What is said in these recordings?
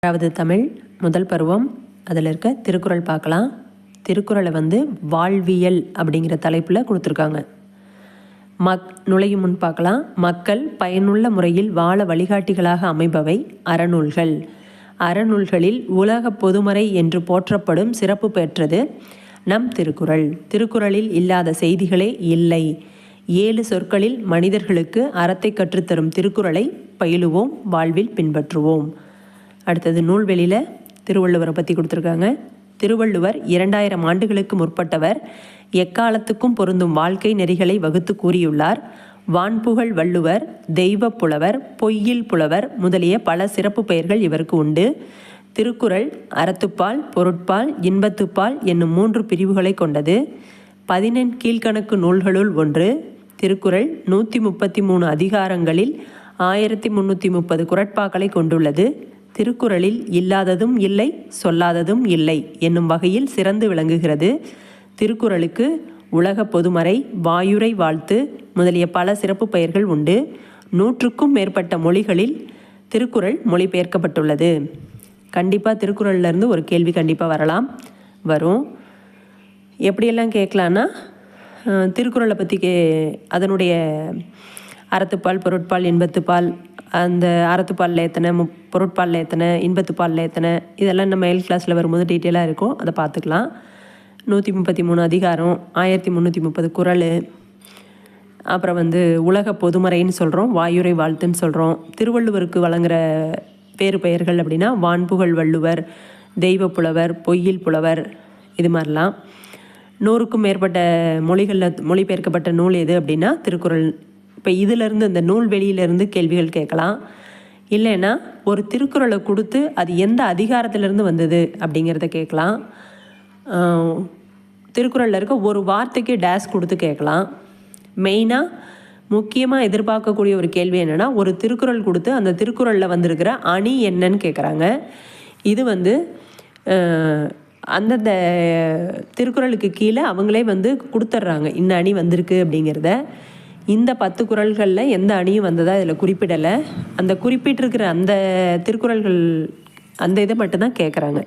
அதாவது தமிழ் முதல் பருவம், அதில் இருக்க திருக்குறள் பார்க்கலாம். திருக்குறளை வாழ்வியல் அப்படிங்கிற தலைப்பில் கொடுத்துருக்காங்க. நுழையும் முன் பார்க்கலாம். மக்கள் பயனுள்ள முறையில் வாழ வழிகாட்டிகளாக அமைபவை அறநூல்கள். அறநூல்களில் உலக பொதுமறை என்று போற்றப்படும் சிறப்பு பெற்றது நம் திருக்குறள். திருக்குறளில் இல்லாத செய்திகளே இல்லை. 7 சொற்களில் மனிதர்களுக்கு அறத்தை கற்றுத்தரும் திருக்குறளை பயிலுவோம், வாழ்வில் பின்பற்றுவோம். அடுத்தது நூல்வெளியில் திருவள்ளுவரை பற்றி கொடுத்துருக்காங்க. திருவள்ளுவர் 2000 ஆண்டுகளுக்கு முற்பட்டவர். எக்காலத்துக்கும் பொருந்தும் வாழ்க்கை நெறிகளை வகுத்து கூறியுள்ளார். வான்புகழ் வள்ளுவர், தெய்வ புலவர், பொய்யில் புலவர் முதலிய பல சிறப்பு பெயர்கள் இவருக்கு உண்டு. திருக்குறள் அறத்துப்பால், பொருட்பால், இன்பத்துப்பால் என்னும் 3 பிரிவுகளை கொண்டது. 14 கீழ்கணக்கு நூல்களுள் ஒன்று. திருக்குறள் 133 அதிகாரங்களில் 1330 குறட்பாக்களை கொண்டுள்ளது. திருக்குறளில் இல்லாததும் இல்லை, சொல்லாததும் இல்லை என்னும் வகையில் சிறந்து விளங்குகிறது. திருக்குறளுக்கு உலக பொதுமறை, வாயுரை வாழ்த்து முதலிய பல சிறப்பு பெயர்கள் உண்டு. 100க்கும் மேற்பட்ட மொழிகளில் திருக்குறள் மொழிபெயர்க்கப்பட்டுள்ளது. கண்டிப்பாக திருக்குறள்லேருந்து ஒரு கேள்வி கண்டிப்பாக வரும். எப்படியெல்லாம் கேட்கலான்னா, திருக்குறளை பற்றி அதனுடைய அறத்துப்பால், பொருட்பால், இன்பத்துப்பால், அந்த அறத்துப்பாலில் எத்தனை, பொருட்பாலில் எத்தனை, இன்பத்துப்பாலில் எத்தனை, இதெல்லாம் நம்ம எல் கிளாஸில் வரும்போது டீட்டெயிலாக இருக்கும், அதை பார்த்துக்கலாம். 133 அதிகாரம், 1330 குறள், அப்புறம் உலக பொதுமறைன்னு சொல்கிறோம், வாயுரை வாழ்த்துன்னு சொல்கிறோம். திருவள்ளுவருக்கு வழங்குகிற வேறு பெயர்கள் அப்படின்னா வான்புகழ் வள்ளுவர், தெய்வ புலவர், பொய்யில் புலவர், இது மாதிரிலாம். 100க்கும் மேற்பட்ட மொழிகளில் மொழிபெயர்க்கப்பட்ட நூல் எது அப்படின்னா திருக்குறள். இப்போ இதிலேருந்து இந்த நூல் வெளியிலேருந்து கேள்விகள் கேட்கலாம். இல்லைன்னா ஒரு திருக்குறளை கொடுத்து அது எந்த அதிகாரத்திலேருந்து வந்தது அப்படிங்கிறத கேட்கலாம். திருக்குறளில் இருக்க ஒரு வார்த்தைக்கு டேஸ் கொடுத்து கேட்கலாம். மெயினாக முக்கியமாக எதிர்பார்க்கக்கூடிய ஒரு கேள்வி என்னென்னா, ஒரு திருக்குறள் கொடுத்து அந்த திருக்குறளில் வந்திருக்கிற அணி என்னன்னு கேட்குறாங்க. இது அந்தந்த திருக்குறளுக்கு கீழே அவங்களே கொடுத்துட்றாங்க, இந்த அணி வந்திருக்கு அப்படிங்கிறத. இந்த 10 குறள்களில் எந்த அணியும் வந்ததா இதில் குறிப்பிடலை. அந்த குறிப்பிட்டிருக்கிற அந்த திருக்குறள்கள் அந்த இதை மட்டும்தான் கேட்குறாங்க.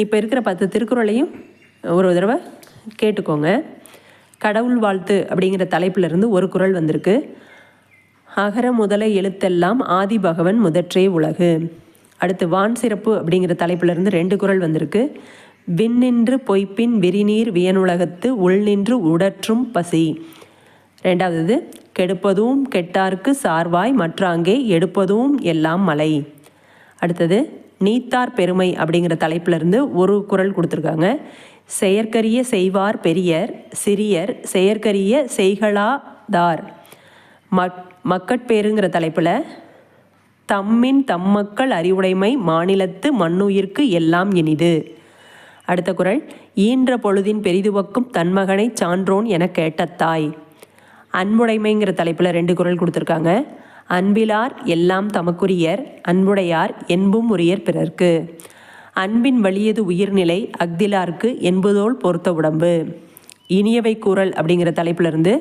இப்போ இருக்கிற 10 திருக்குறளையும் ஒரு தடவை கேட்டுக்கோங்க. கடவுள் வாழ்த்து அப்படிங்கிற தலைப்பிலிருந்து ஒரு குறள் வந்திருக்கு. அகர முதல எழுத்தெல்லாம் ஆதி பகவன் முதற்றே உலகு. அடுத்து வான் சிறப்பு அப்படிங்கிற தலைப்பிலிருந்து 2 குறள் வந்திருக்கு. விண்ணின்று பொய்ப்பின் விரிநீர் வியனுலகத்து உள்நின்று உடற்றும் பசி. 2வது கெடுப்பதும் கெட்டார்க்கு சார்வாய் மற்றாங்கே எடுப்பதும் எல்லாம் மலை. அடுத்தது நீத்தார் பெருமை அப்படிங்கிற தலைப்பிலிருந்து ஒரு குறள் கொடுத்துருக்காங்க. செயற்கரிய செய்வார் பெரியர் சிறியர் செயற்கரிய செய்களாதார். மக்கட்பேருங்கிற தலைப்பில் தம்மின் தம்மக்கள் அறிவுடைமை மாநிலத்து மண்ணுயிர்க்கு எல்லாம் இனிது. அடுத்த குறள் ஈன்ற பொழுதின் பெரிதுவக்கும் தன்மகனை சான்றோன் என கேட்டத்தாய். அன்புடைமைங்கிற தலைப்பில் 2 குறள் கொடுத்துருக்காங்க. அன்பிலார் எல்லாம் தமக்குரியர் அன்புடையார் என்பும் உரியர் பிறர்க்கு. அன்பின் வலியது உயிர்நிலை அக்திலார்க்கு என்பதோல் பொறுத்த உடம்பு. இனியவை கூறல் அப்படிங்கிற தலைப்பிலிருந்து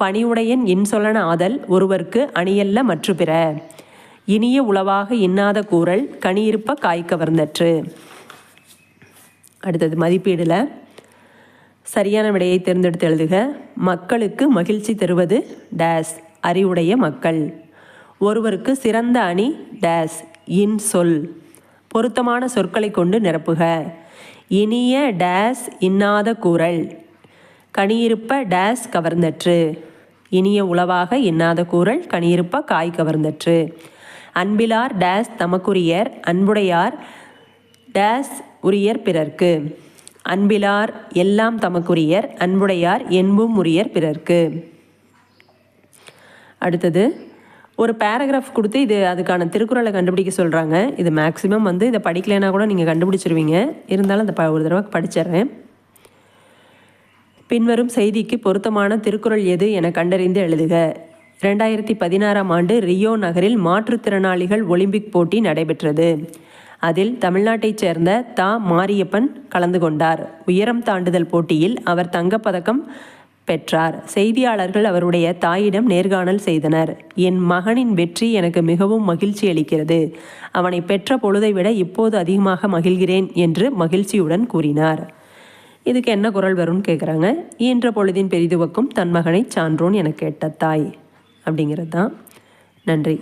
பணிவுடையன் இன்சொல்லன ஆதல் ஒருவர்க்கு அணியல்ல மற்ற பிற. இனிய உளவாக இன்னாத கூறல் கனியிருப்ப காய்கவர்ந்தற்று. அடுத்தது மதிப்பீடில் சரியான விடையை தேர்ந்தெடுத்து எழுதுக. மக்களுக்கு மகிழ்ச்சி தருவது டேஸ் அறிவுடைய மக்கள். ஒருவருக்கு சிறந்த அணி டேஸ் இன் சொல். பொருத்தமான சொற்களை கொண்டு நிரப்புக. இனிய டேஸ் இன்னாத கூறல் கனியிருப்ப டேஸ் கவர்ந்தற்று. இனிய உளவாக இன்னாத கூறல் கனியிருப்ப காய் கவர்ந்தற்று. அன்பிலார் டேஸ் தமக்குரியர் அன்புடையார் டேஸ் உரியர் பிறர்க்கு. அன்பிலார் எல்லாம் தமக்குரியர் அன்புடையார் என்பும் உரியர் பிறர்க்கு. அடுத்தது ஒரு பேராகிராஃப் கொடுத்து இது அதுக்கான திருக்குறளை கண்டுபிடிக்க சொல்கிறாங்க. இது மேக்ஸிமம் இதை படிக்கலைன்னா கூட நீங்கள் கண்டுபிடிச்சிருவீங்க. இருந்தாலும் அந்த ஒரு தடவை படிச்சிடுறேன். பின்வரும் செய்திக்கு பொருத்தமான திருக்குறள் எது என கண்டறிந்து எழுதுக. 2016ஆம் ஆண்டு ரியோ நகரில் மாற்றுத்திறனாளிகள் ஒலிம்பிக் போட்டி நடைபெற்றது. அதில் தமிழ்நாட்டைச் சேர்ந்த மாரியப்பன் கலந்து கொண்டார். உயரம் தாண்டுதல் போட்டியில் அவர் தங்கப்பதக்கம் பெற்றார். செய்தியாளர்கள் அவருடைய தாயிடம் நேர்காணல் செய்தனர். என் மகனின் வெற்றி எனக்கு மிகவும் மகிழ்ச்சி அளிக்கிறது. அவனை பெற்ற பொழுதை விட இப்போது அதிகமாக மகிழ்கிறேன் என்று மகிழ்ச்சியுடன் கூறினார். இதுக்கு என்ன குரல் வரும்னு கேட்குறாங்க. ஈன்ற பொழுதின் பெரிதுவக்கும் தன் மகனை சான்றோன் என கேட்ட தாய் அப்படிங்கிறது தான். நன்றி.